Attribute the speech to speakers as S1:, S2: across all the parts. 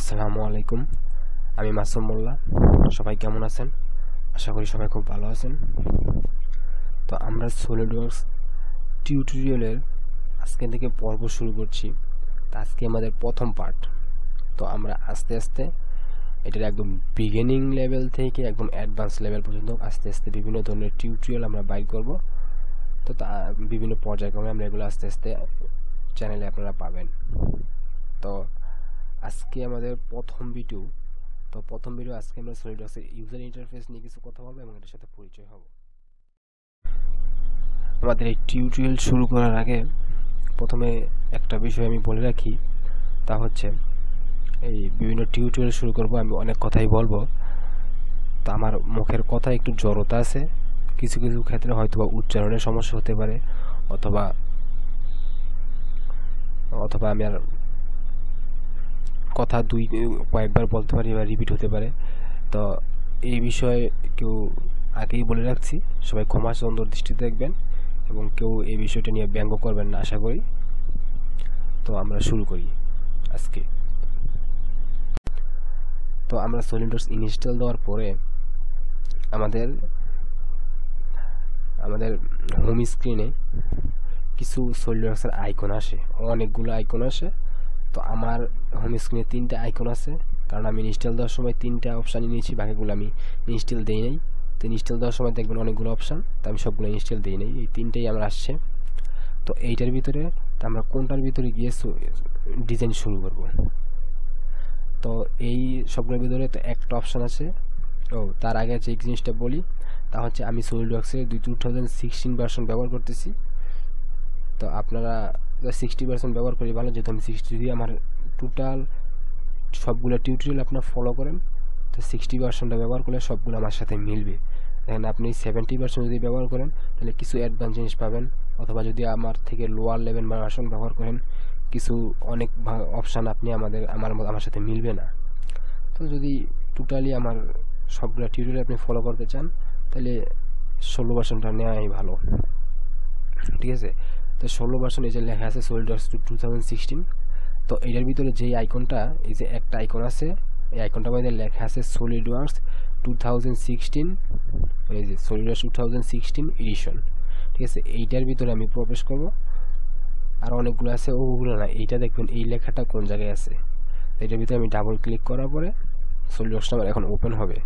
S1: আসসালামু আলাইকুম, আমি মাসুম মোল্লা। সবাই কেমন আছেন? আশা করি সবাই খুব ভালো আছেন। তো আমরা সলিডওয়ার্কস টিউটোরিয়ালের আজকে থেকে পর্ব শুরু করছি। তো আজকে আমাদের প্রথম পার্ট। তো আমরা আস্তে আস্তে এটার একদম বিগিনিং লেভেল থেকে একদম অ্যাডভান্স লেভেল পর্যন্ত আস্তে আস্তে বিভিন্ন ধরনের টিউটোরিয়াল আমরা বাইর করব। তো তা বিভিন্ন পর্যায়ক্রমে আমরা এগুলো আস্তে আস্তে চ্যানেলে আপনারা পাবেন। তো আজকে আমাদের প্রথম ভিডিও। আজকে আমরা সলিডওয়ার্কসের ইউজার ইন্টারফেস নিয়ে কিছু কথা বলবো এবং এটার সাথে পরিচয় হব। আমাদের এই টিউটোরিয়াল শুরু করার আগে প্রথমে একটা বিষয় আমি বলে রাখি, তা হচ্ছে এই বিভিন্ন টিউটোরিয়াল শুরু করব, আমি অনেক কথাই বলবো। তো আমার মুখের কথা একটু জড়তা আছে, কিছু কিছু ক্ষেত্রে হয়তোবা উচ্চারণের সমস্যা হতে পারে, অথবা আমি আর কথা কয়েকবার বলতে পারি বা রিপিট হতে পারে। তো এই বিষয়ে কেউ আগেই বলে রাখছি, সবাই ক্ষমা সুন্দর দৃষ্টিতে দেখবেন এবং কেউ এই বিষয়টা নিয়ে ব্যঙ্গ করবেন না আশা করি। তো আমরা শুরু করি আজকে। তো আমরা সলিডওয়ার্কস ইনস্টল দেওয়ার পরে আমাদের হোম স্ক্রিনে কিছু সলিডওয়ার্কসের আইকন আসে, অনেকগুলো আইকন আসে। তো আমার হোম স্ক্রিনে 3টা আইকন আছে, কারণ আমি ইনস্টল দেওয়ার সময় 3টা অপশান নিয়েছি, বাকিগুলো আমি ইনস্টল দেই নাই। তো ইনস্টল দেওয়ার সময় দেখবেন অনেকগুলো অপশান, তো আমি সবগুলো ইনস্টল দিই নাই, এই 3টাই আমার আসছে। তো এইটার ভিতরে আমরা কোনটার ভিতরে গিয়ে ডিজাইন শুরু করব। তো এই সবগুলোর ভিতরে তো একটা অপশান আছে। তার আগে যে জিনিসটা বলি, তা হচ্ছে আমি সলিডওয়ার্কসের 2016 ভার্সন ব্যবহার করতেছি। তো আপনারা 60 ভার্সন ব্যবহার করি ভালো, যেহেতু আমি 60, যদি আমার টোটাল সবগুলো টিউটোরিয়াল আপনার ফলো করেন তো 60 ভার্সনটা ব্যবহার করলে সবগুলো আমার সাথে মিলবে। দেখেন আপনি 70 ভার্সন যদি ব্যবহার করেন তাহলে কিছু অ্যাডভান্স জিনিস পাবেন, অথবা যদি আমার থেকে লোয়ার লেভেল ভার্সন ব্যবহার করেন কিছু অনেক অপশান আপনি আমার সাথে মিলবে না। তো যদি টোটালি আমার সবগুলো টিউটোরিয়াল আপনি ফলো করতে চান তাহলে 16 ভার্সনটা নেওয়াই ভালো, ঠিক আছে? তো 16 ভার্সন এই যে লেখা আছে সলিডওয়ার্কস 2016। তো এটার ভিতরে যেই আইকনটা, এই যে একটা আইকন আছে, এই আইকনটার মধ্যে লেখা আছে সলিডওয়ার্কস 2016, এই যে সলিডওয়ার্কস 2016 এডিশন, ঠিক আছে? এইটার ভিতরে আমি প্রবেশ করব। আর অনেকগুলো আছে, ওগুলো না, এইটা দেখবেন এই লেখাটা কোন জায়গায় আছে। এটার ভিতরে আমি ডাবল ক্লিক করার পরে সলিডওয়ার্কসটা আমার এখন ওপেন হবে।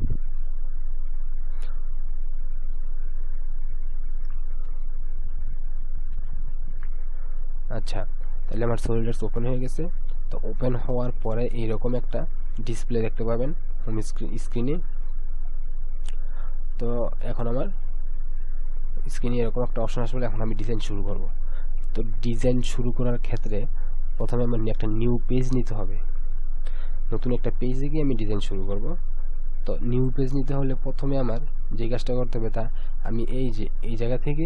S1: আচ্ছা, তাহলে আমার সলিডওয়ার্কস ওপেন হয়ে গেছে। তো ওপেন হওয়ার পরে এইরকম একটা ডিসপ্লে দেখতে পাবেন হোম স্ক্রিনে। তো এখন আমার স্ক্রিনে এরকম একটা অপশন আসলে এখন আমি ডিজাইন শুরু করব। তো ডিজাইন শুরু করার ক্ষেত্রে প্রথমে আমার একটা নিউ পেজ নিতে হবে, নতুন একটা পেজে গিয়ে আমি ডিজাইন শুরু করব। তো নিউ পেজ নিতে হলে প্রথমে আমার যে কাজটা করতে হবে, তা আমি এই জায়গা থেকে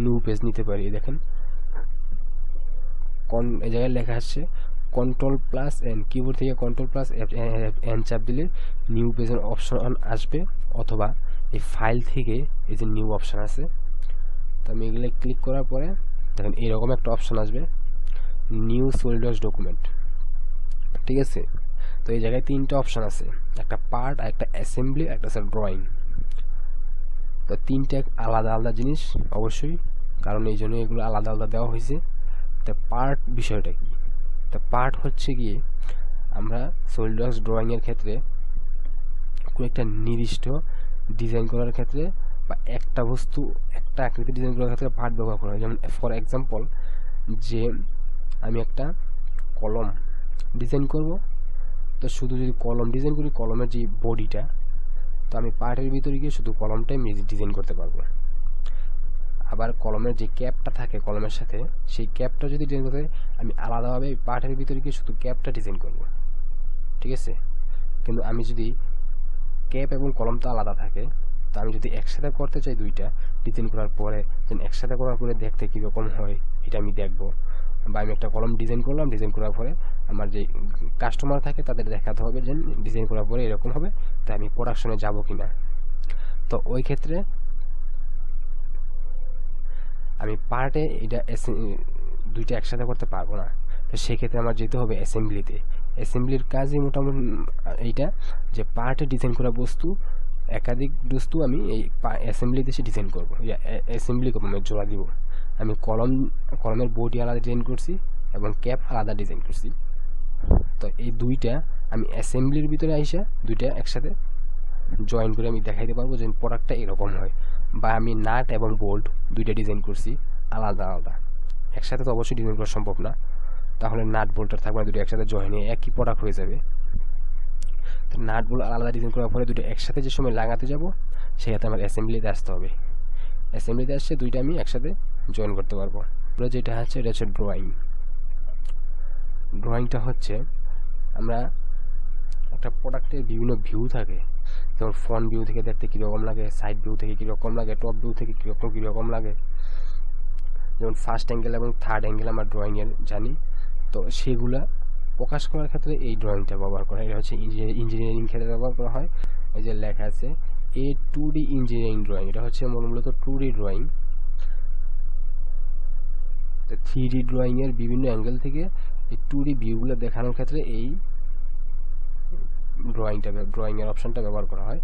S1: নিউ পেজ নিতে পারি। দেখেন এই জায়গায় লেখা আসছে Ctrl+N, কিবোর্ড থেকে Ctrl+N চাপ দিলে নিউ পেজের অপশন আসবে, অথবা এই ফাইল থেকে এই যে নিউ অপশন আছে, তো আমি এগুলো ক্লিক করার পরে দেখেন এইরকম একটা অপশন আসবে, নিউ সলিডওয়ার্কস ডকুমেন্ট, ঠিক আছে? তো এই জায়গায় 3টা অপশন আছে, একটা পার্ট, একটা অ্যাসেম্বলি, একটা আছে ড্রয়িং। তো 3টা আলাদা আলাদা জিনিস অবশ্যই, কারণ এই জন্য এগুলো আলাদা আলাদা দেওয়া হয়েছে। তো পার্ট বিষয়টা কি? তো পার্ট হচ্ছে গিয়ে আমরা সলিডওয়ার্কস ড্রয়িংয়ের ক্ষেত্রে কোনো একটা নির্দিষ্ট ডিজাইন করার ক্ষেত্রে বা একটা বস্তু, একটা আকৃতি ডিজাইন করার ক্ষেত্রে পার্ট ব্যবহার করা হয়। যেমন ফর এক্সাম্পল, যে আমি একটা কলম ডিজাইন করব, তো শুধু যদি কলম ডিজাইন করি, কলমের যে বডিটা, তো আমি পার্টের ভিতরে গিয়ে শুধু কলমটাই ডিজাইন করতে পারবো। আবার কলমের যে ক্যাপটা থাকে কলমের সাথে, সেই ক্যাপটা যদি ডিজাইন করতে আমি আলাদাভাবে পার্টের ভিতরে গিয়ে শুধু ক্যাপটা ডিজাইন করব, ঠিক আছে? কিন্তু আমি যদি ক্যাপ এবং কলমটা আলাদা থাকে, তো আমি যদি একসাথে করতে চাই দুইটা ডিজাইন করার পরে, যেন একসাথে করার পরে দেখতে কীরকম হয় এটা আমি দেখবো। বা আমি একটা কলম ডিজাইন করলাম, ডিজাইন করার পরে আমার যে কাস্টমার থাকে তাদের দেখাতে হবে যে ডিজাইন করার পরে এরকম হবে, তাই আমি প্রোডাকশনে যাব কিনা। তো ওই ক্ষেত্রে আমি পার্টে এটা দুইটা একসাথে করতে পারবো না, তো সেক্ষেত্রে আমার যেতে হবে অ্যাসেম্বলিতে। অ্যাসেম্বলির কাজই মোটামুটি এইটা, যে পার্টে ডিজাইন করা বস্তু, একাধিক বস্তু আমি এই অ্যাসেম্বলিতে এসে ডিজাইন করবো, অ্যাসেম্বলি করবো, আমি জোড়া দিব। আমি কলমের বডি আলাদা ডিজাইন করছি এবং ক্যাপ আলাদা ডিজাইন করছি। তো এই দুইটা আমি অ্যাসেম্বলির ভিতরে আইসা দুইটা একসাথে জয়েন করে আমি দেখাইতে পারবো যে প্রোডাক্টটা এরকম হয়। বা আমি নাট এবং বোল্ট দুইটা ডিজাইন করছি আলাদা আলাদা, একসাথে তো অবশ্যই ডিজাইন করা সম্ভব না, তাহলে নাট বোল্টার থাকবে না, দুটো একসাথে জয়েন হয়ে একই প্রোডাক্ট হয়ে যাবে। তো নাট বোল্ট আলাদা ডিজাইন করার পরে দুটো একসাথে যে সময় লাগাতে যাব সেটাতে আমার অ্যাসেম্বলিতে আসতে হবে। অ্যাসেম্বলিতে আসছে দুইটা আমি একসাথে জয়েন করতে পারবো। যেটা হচ্ছে এটা হচ্ছে ড্রয়িং। ড্রয়িংটা হচ্ছে আমরা একটা প্রোডাক্টের বিভিন্ন ভিউ থাকে, যেমন ফ্রন্ট ভিউ থেকে দেখতে কীরকম লাগে, সাইড ভিউ থেকে কীরকম লাগে, টপ ভিউ থেকে কীরকম লাগে, যেমন ফার্স্ট অ্যাঙ্গেল এবং থার্ড অ্যাঙ্গেল আমরা ড্রয়িংয়ের জানি। তো সেগুলা প্রকাশ করার ক্ষেত্রে এই ড্রয়িংটা ব্যবহার করা হয়। এটা হচ্ছে ইঞ্জিনিয়ারিং ক্ষেত্রে ব্যবহার করা হয়। এই যে লেখা আছে এ 2D ইঞ্জিনিয়ারিং ড্রয়িং, এটা হচ্ছে মূলত 2D ড্রয়িং। তো 3D ড্রয়িংয়ের বিভিন্ন অ্যাঙ্গেল থেকে এই 2D ভিউগুলো দেখানোর ক্ষেত্রে এই ড্রয়িংয়ের অপশানটা ব্যবহার করা হয়।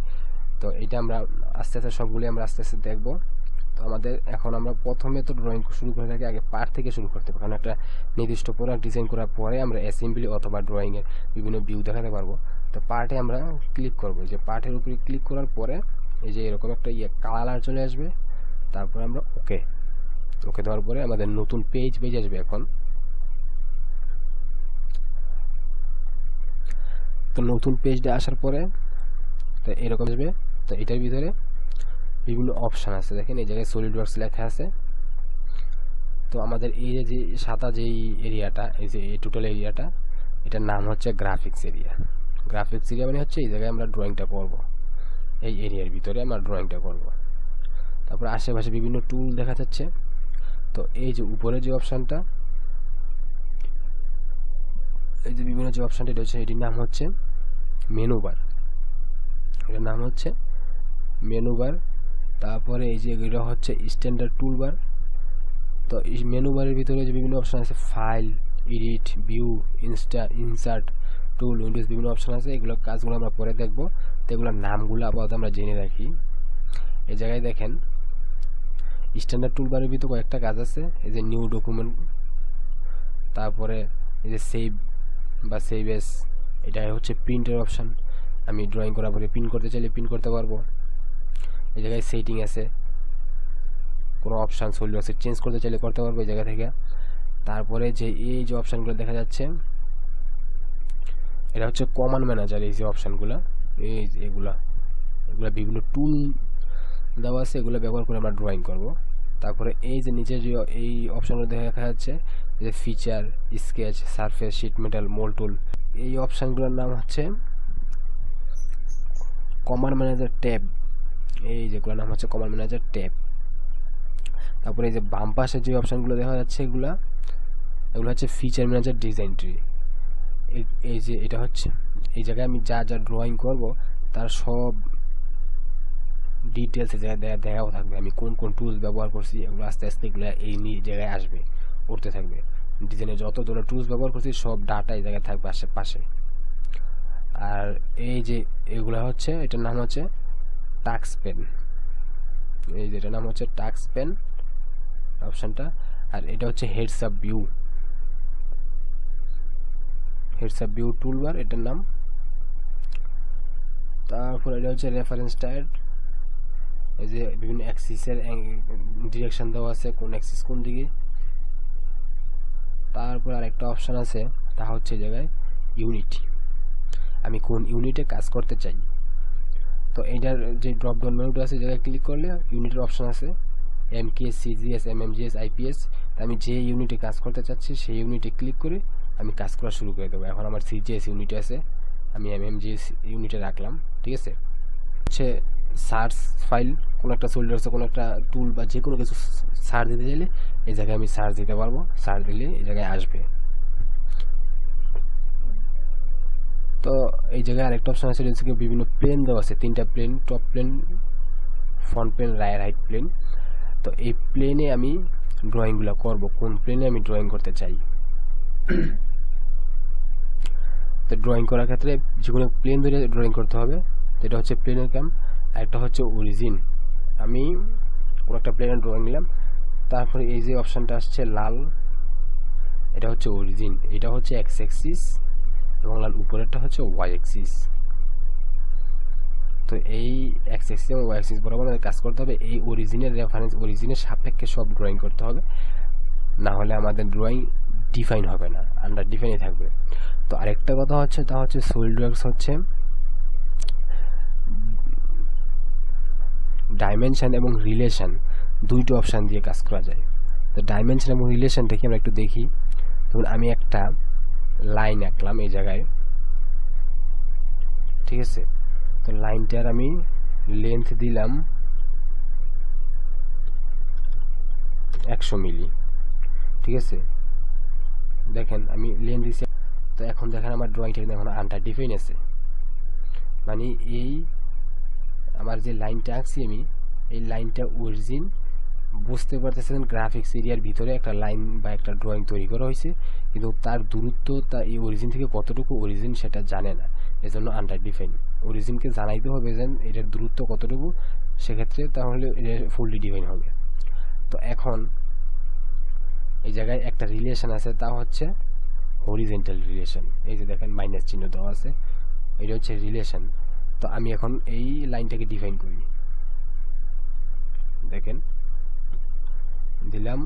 S1: তো এটা আমরা আস্তে আস্তে সবগুলি আমরা আস্তে আস্তে দেখবো। তো আমাদের এখন আমরা প্রথমে তো ড্রয়িং শুরু করে থাকি, আগে পার্ট থেকে শুরু করতে হবে, কারণ একটা নির্দিষ্ট প্রোডাক্ট ডিজাইন করার পরে আমরা অ্যাসেম্বলি অথবা ড্রয়িংয়ের বিভিন্ন ভিউ দেখাতে পারবো। তো পার্টে আমরা ক্লিক করবো, যে পার্টের উপরে ক্লিক করার পরে এই যে এরকম একটা কালার চলে আসবে, তারপরে আমরা ওকে দেওয়ার পরে আমাদের নতুন পেজ আসবে। এখন তো নতুন পেজটা আসার পরে তো এরকম আসবে। তো এটার ভিতরে বিভিন্ন অপশান আছে, দেখেন এই জায়গায় সলিডওয়ার্কস লেখা আছে। তো আমাদের এই যে সাদা যেই এরিয়াটা, এই যে এই টোটাল এরিয়াটা, এটার নাম হচ্ছে গ্রাফিক্স এরিয়া। গ্রাফিক্স এরিয়া মানে হচ্ছে এই জায়গায় আমরা ড্রয়িংটা করব, এই এরিয়ার ভিতরে আমরা ড্রয়িংটা করব। তারপর আশেপাশে বিভিন্ন টুল দেখা যাচ্ছে। তো এই যে উপরে যে অপশানটা, এই যে বিভিন্ন যে অপশানটা রয়েছে এটির নাম হচ্ছে মেনু বার, এটার নাম হচ্ছে মেনু বার। তারপরে এই যে এগুলো হচ্ছে স্ট্যান্ডার্ড টুল বার। তো এই মেনু বারের ভিতরে যে বিভিন্ন অপশান আছে, ফাইল, এডিট, ভিউ, ইনসার্ট, টুল, উইন্ডোজ, বিভিন্ন অপশান আছে। এগুলো কাজগুলো আমরা পরে দেখবো। তো এগুলোর নামগুলো আপাতত আমরা জেনে রাখি। এই জায়গায় দেখেন স্ট্যান্ডার্ড টুল বারের ভিতরে কয়েকটা কাজ আছে, এই যে নিউ ডকুমেন্ট, তারপরে এই যে সেভ বা সেভ এস, এটা হচ্ছে প্রিন্টের অপশান। আমি ড্রয়িং করার পরে প্রিন্ট করতে চাইলে প্রিন্ট করতে পারবো। এই জায়গায় সেটিং আছে, কোনো অপশান সলিডওয়ার্কসে চেঞ্জ করতে চাইলে করতে পারবো এই জায়গা থেকে। তারপরে যে এই যে অপশানগুলো দেখা যাচ্ছে, এটা হচ্ছে কমান্ড ম্যানেজার। এই যে অপশানগুলো, এই এগুলা বিভিন্ন টুল দেওয়া আছে, এগুলো ব্যবহার করে আমরা ড্রয়িং করব। তারপরে এই যে নিচে যে এই অপশানগুলো দেখা যাচ্ছে, যে feature, sketch, surface, sheet metal, mould tool, এই অপশানগুলোর নাম হচ্ছে কমান্ড ম্যানেজার ট্যাব। এই যেগুলোর নাম হচ্ছে কমান্ড ম্যানেজার ট্যাব। তারপরে এই যে বাম পাশে যে অপশানগুলো দেখা যাচ্ছে, এগুলো হচ্ছে ফিচার ম্যানেজার ডিজাইন ট্রি। এই যে এটা হচ্ছে এই জায়গায় আমি যা যা ড্রয়িং করব তার সব ডিটেলস এই জায়গায় দেখাও থাকবে। আমি কোন কোন টুলস ব্যবহার করছি এগুলো আস্তে আস্তে এগুলো এই জায়গায় আসবে, উঠতে থাকবে। ডিজাইনে যত ধরনের টুলস ব্যবহার করছি সব ডাটা এই জায়গায় থাকবে আশেপাশে। আর এই যে এগুলো হচ্ছে, এটার নাম হচ্ছে টাস্ক পেন। এই যে এটার নাম হচ্ছে টাস্ক পেন অপশানটা। আর এটা হচ্ছে হেডস আপ ভিউ টুলবার, এটার নাম। তারপর এটা হচ্ছে রেফারেন্স টায়ার। এই যে বিভিন্ন অ্যাক্সিসের ডিরেকশন দেওয়া আছে, কোন অ্যাক্সিস কোন দিকে। তারপর আরেকটা অপশান আছে, তা হচ্ছে জায়গায় ইউনিট, আমি কোন ইউনিটে কাজ করতে চাই। তো এইটার যে ড্রপ ডাউন মেনুটা আছে, জায়গায় ক্লিক করলে ইউনিটের অপশান আছে, এমকেএস, সিজিএস, এমএমজিএস, আইপিএস। আমি যে ইউনিটে কাজ করতে চাচ্ছি সেই ইউনিটে ক্লিক করে আমি কাজ করা শুরু করে দেবো। এখন আমার সিজিএস ইউনিটে আছে, আমি এমএমজিএস ইউনিটে রাখলাম, ঠিক আছে। হচ্ছে সার্চ ফাইল, কোনো একটা সলিডওয়ার্কসে কোনো একটা টুল বা যে কোনো কিছু সার্চ দিতে চাইলে এই জায়গায় আমি সার্চ দিতে পারবো, সার্চ দিলে এই জায়গায় আসবে। তো এই জায়গায় আরেকটা অপশন আছে, যেখানে বিভিন্ন প্লেন দেওয়া আছে, 3টা plane, top plane, front plane, right plane. তো এই প্লেনে আমি ড্রয়িংগুলো করব, কোন প্লেনে আমি ড্রয়িং করতে চাই। তো ড্রয়িং করার ক্ষেত্রে যে কোনো প্লেন ধরে ড্রয়িং করতে হবে। তো এটা হচ্ছে প্লেনের কাম, আর একটা হচ্ছে অরিজিন। আমি কোনো একটা প্লেনের ড্রয়িং নিলাম, তারপরে এই যে অপশানটা আসছে লাল, এটা হচ্ছে অরিজিন, এটা হচ্ছে এক্স অ্যাক্সিস এবং লাল উপরেরটা হচ্ছে ওয়াই অ্যাক্সিস। তো এই এক্স অ্যাক্সিস এবং ওয়াই অ্যাক্সিস বরাবর কাজ করতে হবে। এই অরিজিনের রেফারেন্স, অরিজিনের সাপেক্ষে সব ড্রয়িং করতে হবে, না হলে আমাদের ড্রয়িং ডিফাইন হবে না, আন্ডার ডিফাইনই থাকবে। তো আরেকটা কথা হচ্ছে, তা হচ্ছে সলিডওয়ার্কস হচ্ছে ডাইমেনশন এবং রিলেশন দুইটা অপশান দিয়ে কাজ করা যায়। তো ডাইমেনশন এবং রিলেশনটাকে আমরা একটু দেখি। ধরুন আমি একটা লাইন আঁকলাম এই জায়গায়, ঠিক আছে। তো লাইনটার আমি লেন্থ দিলাম 100 মিলি, ঠিক আছে। দেখেন আমি লেন্থ দিছি। তো এখন দেখেন আমার ড্রয়িংটা কিন্তু এখন আন্ডার ডিফাইন আছে, মানে এই আমার যে লাইনটা আঁকছি আমি, এই লাইনটা অরিজিন, বুঝতে পারতেছেন গ্রাফিক্স এরিয়ার ভিতরে একটা লাইন বা একটা ড্রয়িং তৈরি করা হয়েছে, কিন্তু তার দূরত্ব তা এই অরিজিন থেকে কতটুকু অরিজিন সেটা জানে না, এজন্য আন্ডার ডিফাইন। অরিজিনকে জানাইতে হবে যে এটার দূরত্ব কতটুকু, সেক্ষেত্রে তাহলে এটা ফুললি ডিফাইন হবে। তো এখন এই জায়গায় একটা রিলেশন আছে, তা হচ্ছে হরিজেন্টাল রিলেশন। এই যে দেখেন মাইনাস চিহ্ন দেওয়া আছে, এটা হচ্ছে রিলেশন। তো আমি এখন এই লাইনটাকে ডিফাইন করি। দেখেন দিলাম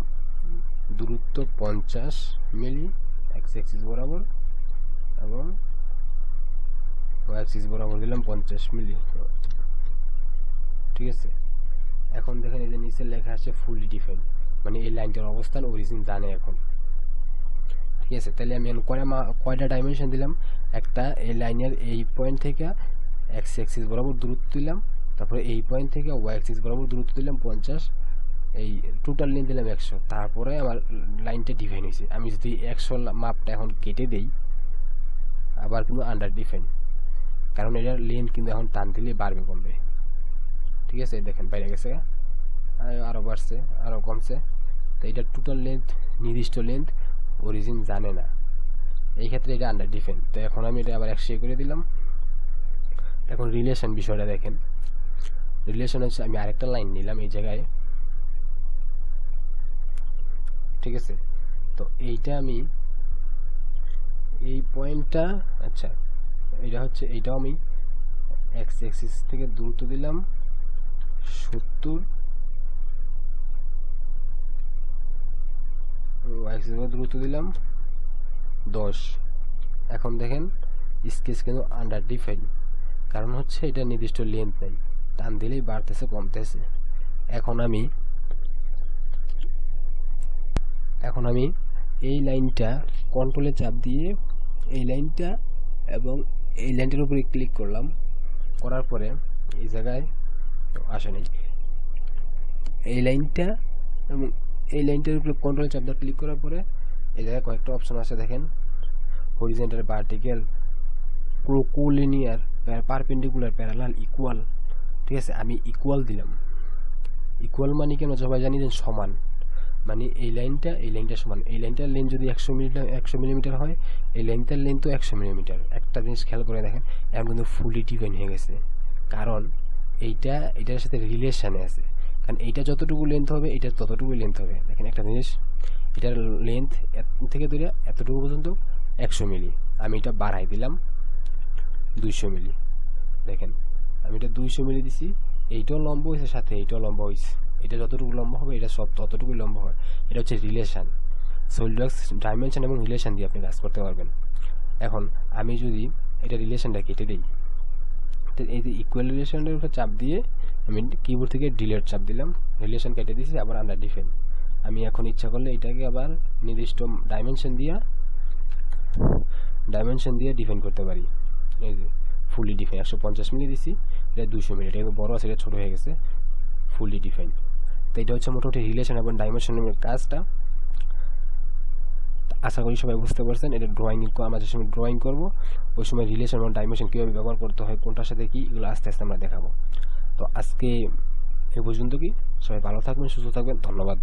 S1: দূরত্ব 50 মিলি এক্স অ্যাক্সিস বরাবর, এবং ওয়াই অ্যাক্সিস বরাবর দিলাম 50 মিলি, ঠিক আছে। এখন দেখেন এই যে নিচে লেখা আছে ফুললি ডিফাইন, মানে এই লাইনটার অবস্থান অরিজিন জানে এখন, ঠিক আছে। তাহলে আমি কয়টা ডাইমেনশন দিলাম, একটা এই লাইনের এই পয়েন্ট থেকে এক্স অ্যাক্সিস বরাবর দূরত্ব দিলাম, তারপরে এই পয়েন্ট থেকে ওয়াই অ্যাক্সিস বরাবর দূরত্ব দিলাম 50, এই টোটাল লেন্থ দিলাম 100, তারপরে আমার লাইনটা ডিফাইন হয়েছে। আমি যদি 100 মাপটা এখন কেটে দেই, আবার কিন্তু আন্ডার ডিফাইন, কারণ এটার লেন্থ কিন্তু এখন টান দিলে বাড়বে কমবে, ঠিক আছে। দেখেন বাইরে গেছে, আরও বাড়ছে, আরও কমছে। তো এটা টোটাল লেন্থ, নির্দিষ্ট লেন্থ অরিজিন জানে না, এই ক্ষেত্রে এটা আন্ডার ডিফাইন। তো এখন আমি এটা আবার 100 করে দিলাম। এখন রিলেশন বিষয়টা দেখেন, রিলেশন হচ্ছে আমি আরেকটা লাইন নিলাম এই জায়গায়, ঠিক আছে। তো এইটা আমি এই পয়েন্টটা, আচ্ছা এটা হচ্ছে, এইটাও আমি এক্স অ্যাক্সিস থেকে দূরত্ব দিলাম 70, ওয়াই অ্যাক্সিস থেকে দূরত্ব দিলাম 10। এখন দেখেন স্কেচ কিন্তু আন্ডার ডিফাইন, কারণ হচ্ছে এটা নির্দিষ্ট লেন্থ নেই, টান দিলেই বাড়তেছে কমতেছে। এখন আমি এই লাইনটা কন্ট্রোলে চাপ দিয়ে এই লাইনটা এবং এই লাইনটার উপরে ক্লিক করলাম, করার পরে এই জায়গায় আসে নেই, এই লাইনটা এবং এই লাইনটার উপরে কন্ট্রোলে চাপ দিয়ে ক্লিক করার পরে এই জায়গায় কয়েকটা অপশন আছে দেখেন, horizontal, vertical, collinear, perpendicular, parallel, equal, ঠিক আছে। আমি ইকুয়াল দিলাম। ইকুয়াল মানে কেন সবাই জানি যে সমান, মানে এই লাইনটা সমান। এই লাইনটার লেন্থ যদি 100 মিলিমিটার হয়, এই লাইনটার লেন্থও 100 মিলিমিটার। একটা জিনিস খেয়াল করে দেখেন, এখন কিন্তু ফুলি ডিফাইন হয়ে গেছে, কারণ এটার সাথে রিলেশনে আছে, কারণ এইটা যতটুকু লেন্থ হবে এটা ততটুকুই লেন্থ হবে। দেখেন একটা জিনিস, এটার লেন্থ থেকে ধরে এতটুকু পর্যন্ত 100 মিলি, আমি এটা বাড়াই দিলাম 200 মিলি। দেখেন আমি এটা 200 মিলি দিছি, এইটাও লম্ব হয়েছে, সাথে এইটাও লম্ব হয়েছে, এটা যতটুকু লম্ব হবে এটা সব ততটুকুই লম্ব হয়। এটা হচ্ছে রিলেশন। সলিডওয়ার্কস ডাইমেনশন এবং রিলেশন দিয়ে আপনি কাজ করতে পারবেন। এখন আমি যদি এটা রিলেশনটা কেটে দিই, তো এই যে ইকুয়াল রিলেশনের উপর চাপ দিয়ে আমি কিবোর্ড থেকে ডিলিট চাপ দিলাম, রিলেশন কেটে দিয়েছি, আবার আন্ডার ডিফাইন। আমি এখন ইচ্ছা করলে এটাকে আবার নির্দিষ্ট ডাইমেনশন দিয়ে ডিফাইন করতে পারি। এই যে ফুলি ডিফাইন 150 মিলি দিছি, এটা 200 মিলি, এটা বড় আছে, এটা ছোট হয়ে গেছে, ফুলি ডিফাইন। তো এটা হচ্ছে মোটামুটি রিলেশন এবং ডাইমেনশনের কাজটা। আশা করি সবাই বুঝতে পারছেন। এটা আমরা যে সময় ড্রয়িং করবো ওই সময় রিলেশন এবং ডাইমেনশন কীভাবে ব্যবহার করতে হয়, কোনটার সাথে কি, এগুলো আস্তে আস্তে আমরা দেখাবো। তো আজকে এ পর্যন্ত, কি সবাই ভালো থাকবেন, সুস্থ থাকবেন, ধন্যবাদ।